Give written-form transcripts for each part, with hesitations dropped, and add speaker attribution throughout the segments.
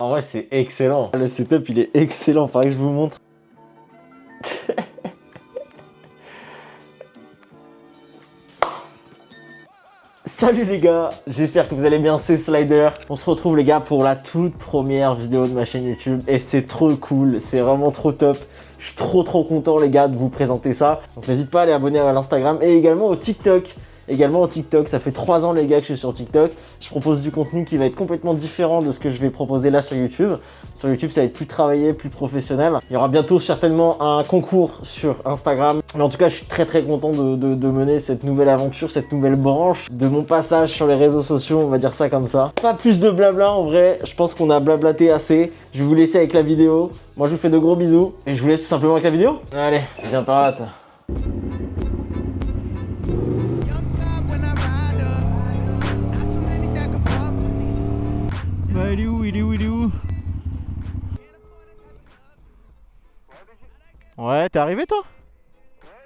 Speaker 1: En vrai, c'est excellent. Le setup, il est excellent. Faudrait que je vous montre. Salut les gars, j'espère que vous allez bien, c'est Slider. On se retrouve les gars pour la toute première vidéo de ma chaîne YouTube et c'est trop cool, c'est vraiment trop top. Je suis trop content les gars de vous présenter ça. Donc n'hésite pas à aller abonner à l'Instagram et également au TikTok. Ça fait 3 ans les gars que je suis sur TikTok. Je propose du contenu qui va être complètement différent de ce que je vais proposer là sur YouTube. Sur YouTube, ça va être plus travaillé, plus professionnel. Il y aura bientôt certainement un concours sur Instagram. Mais en tout cas, je suis très content de mener cette nouvelle aventure, cette nouvelle branche de mon passage sur les réseaux sociaux, on va dire ça comme ça. Pas plus de blabla en vrai, je pense qu'on a blablaté assez. Je vais vous laisser avec la vidéo. Moi, je vous fais de gros bisous et je vous laisse tout simplement avec la vidéo. Allez, viens par là, toi.
Speaker 2: Bah il est où, il est où, il est où? Ouais, t'es arrivé toi?
Speaker 3: Ouais,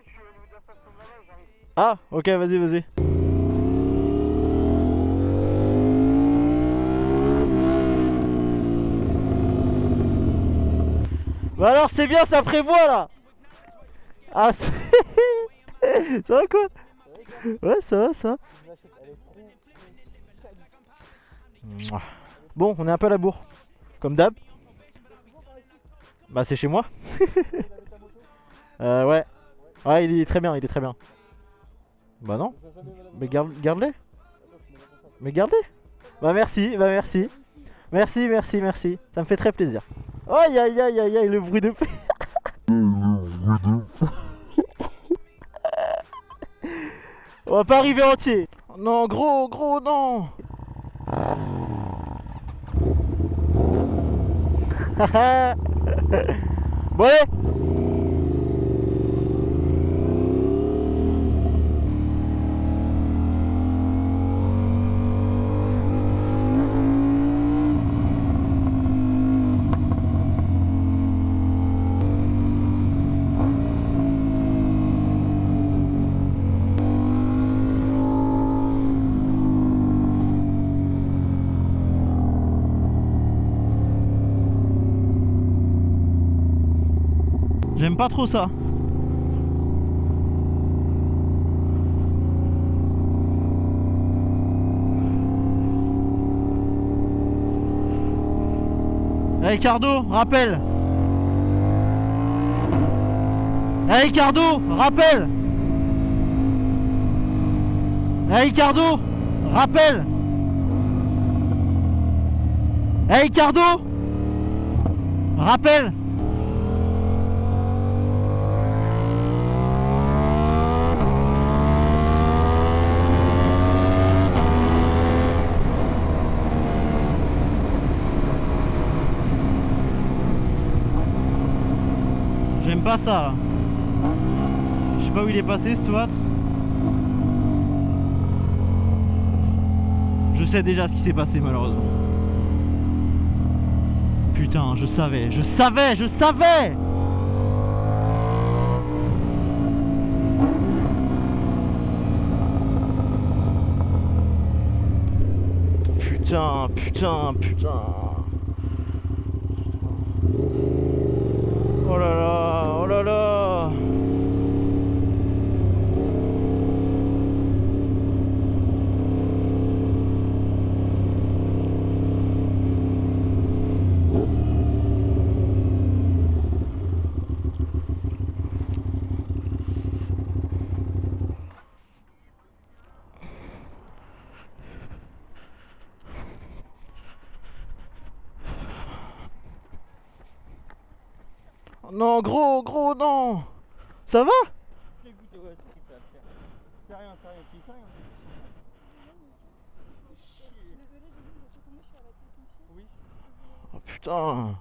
Speaker 3: je suis au niveau de la station de Laval, j'arrive.
Speaker 2: Ah, ok, vas-y. Bah alors c'est bien, ça prévoit là. Ah, ça va quoi? Ouais, ça va. Mouah. Bon, on est un peu à la bourre, comme d'hab. Bah c'est chez moi. Ouais. Ouais, il est très bien, Bah non. Mais garde-les. Mais gardez. Bah merci. Merci. Ça me fait très plaisir. Aïe, le bruit de paix. On va pas arriver entier. Non, gros, non. Bon allez. J'aime pas trop ça. Hey Ricardo, rappelle. Hey Ricardo, rappelle. Hey Ricardo, rappelle. Hey Ricardo, rappelle. J'aime pas ça là. Je sais pas où il est passé ce Stewart. Je sais déjà ce qui s'est passé malheureusement. Putain, je savais. Putain. Oh là là. Non, gros, non. Ça va?
Speaker 3: Dégoûté, ouais, c'est que ça va le faire. C'est rien, c'est rien. Oui.
Speaker 2: Oh putain.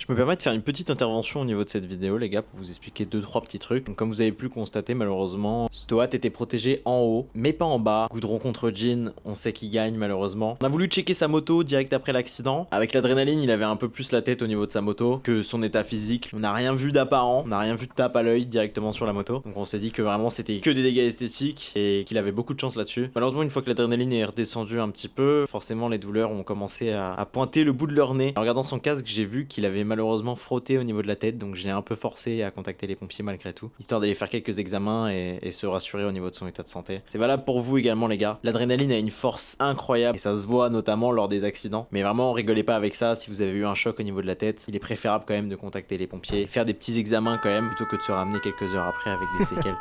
Speaker 4: Je me permets de faire une petite intervention au niveau de cette vidéo les gars pour vous expliquer 2-3 petits trucs. Donc comme vous avez pu le constater malheureusement, Stoat était protégé en haut mais pas en bas. Goudron contre Jin, on sait qu'il gagne malheureusement. On a voulu checker sa moto direct après l'accident. Avec l'adrénaline il avait un peu plus la tête au niveau de sa moto que son état physique. On n'a rien vu d'apparent, on n'a rien vu de tape à l'œil directement sur la moto. Donc on s'est dit que vraiment c'était que des dégâts esthétiques et qu'il avait beaucoup de chance là-dessus. Malheureusement une fois que l'adrénaline est redescendue un petit peu, forcément les douleurs ont commencé à pointer le bout de leur nez. En regardant son casque j'ai vu qu'il avait malheureusement frotté au niveau de la tête, donc j'ai un peu forcé à contacter les pompiers malgré tout, histoire d'aller faire quelques examens et se rassurer au niveau de son état de santé. C'est valable pour vous également les gars. L'adrénaline a une force incroyable et ça se voit notamment lors des accidents. Mais vraiment rigolez pas avec ça, si vous avez eu un choc au niveau de la tête, il est préférable quand même de contacter les pompiers, faire des petits examens quand même, plutôt que de se ramener quelques heures après avec des séquelles.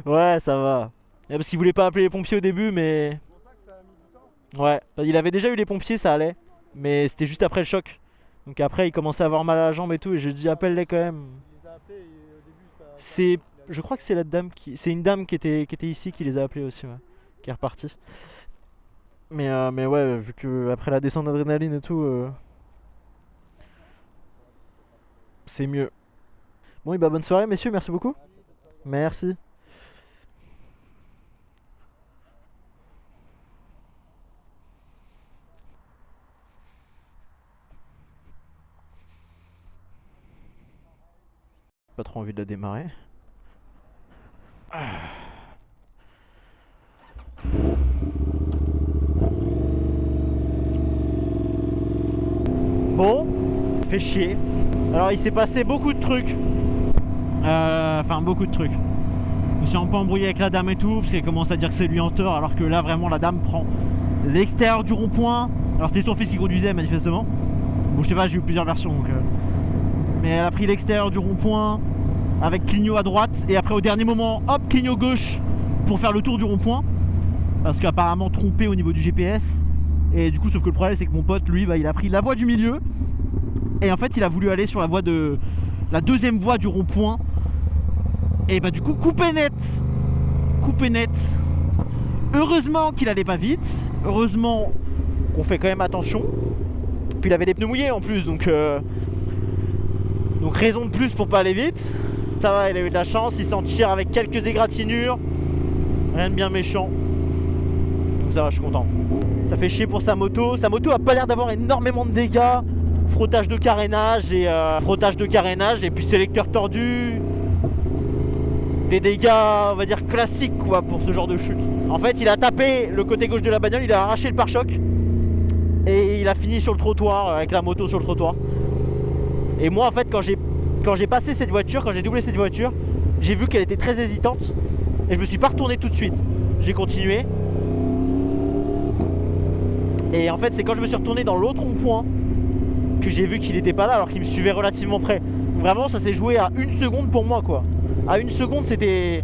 Speaker 2: Ouais, ça va. Parce qu'il voulait pas appeler les pompiers au début, mais... Ouais, il avait déjà eu les pompiers, ça allait. Mais c'était juste après le choc. Donc après, il commençait à avoir mal à la jambe et tout. Et je lui ai dit, appelle-les quand même. C'est... Je crois que c'est la dame qui... C'est une dame qui était ici qui les a appelés aussi, ouais. Qui est repartie. Mais ouais, vu que après la descente d'adrénaline et tout... C'est mieux. Bon, et bah bonne soirée, messieurs. Merci beaucoup. Merci. Pas trop envie de la démarrer. Bon, fait chier. Alors il s'est passé beaucoup de trucs. Enfin beaucoup de trucs. Je me suis un peu embrouillé avec la dame et tout, parce qu'elle commence à dire que c'est lui en tort, alors que là vraiment la dame prend l'extérieur du rond-point. Alors c'était son fils qui conduisait manifestement. Bon je sais pas, j'ai eu plusieurs versions donc... Mais elle a pris l'extérieur du rond-point avec clignot à droite et après au dernier moment hop clignot gauche pour faire le tour du rond-point parce qu'apparemment trompé au niveau du GPS et du coup sauf que le problème c'est que mon pote lui bah, il a pris la voie du milieu et en fait il a voulu aller sur la deuxième voie du rond-point et bah du coup coupé net. Heureusement qu'il allait pas vite, heureusement qu'on fait quand même attention, puis il avait les pneus mouillés en plus donc raison de plus pour pas aller vite. Ça va, il a eu de la chance, il s'en tire avec quelques égratignures. Rien de bien méchant. Donc ça va, je suis content. Ça fait chier pour sa moto. Sa moto a pas l'air d'avoir énormément de dégâts. Frottage de carénage et puis sélecteur tordu. Des dégâts, on va dire classiques quoi pour ce genre de chute. En fait, il a tapé le côté gauche de la bagnole, il a arraché le pare-choc. Et il a fini sur le trottoir, avec la moto sur le trottoir. Et moi en fait quand j'ai passé cette voiture, quand j'ai doublé cette voiture, j'ai vu qu'elle était très hésitante et je me suis pas retourné tout de suite. J'ai continué. Et en fait c'est quand je me suis retourné dans l'autre rond-point que j'ai vu qu'il était pas là alors qu'il me suivait relativement près. Vraiment ça s'est joué à 1 seconde pour moi quoi. À 1 seconde c'était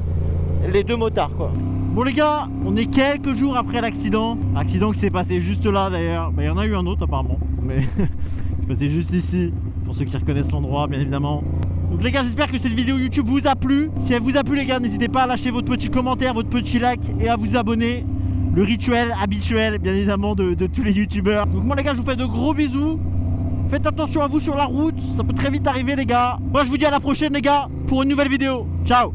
Speaker 2: les deux motards quoi. Bon les gars, on est quelques jours après l'accident. Accident qui s'est passé juste là d'ailleurs. Bah il y en a eu un autre apparemment. Mais c'est passé juste ici. Pour ceux qui reconnaissent l'endroit bien évidemment. Donc les gars j'espère que cette vidéo YouTube vous a plu. Si elle vous a plu les gars n'hésitez pas à lâcher votre petit commentaire, votre petit like et à vous abonner. Le rituel habituel bien évidemment de tous les youtubeurs. Donc moi les gars je vous fais de gros bisous. Faites attention à vous sur la route, ça peut très vite arriver les gars. Moi je vous dis à la prochaine les gars pour une nouvelle vidéo. Ciao.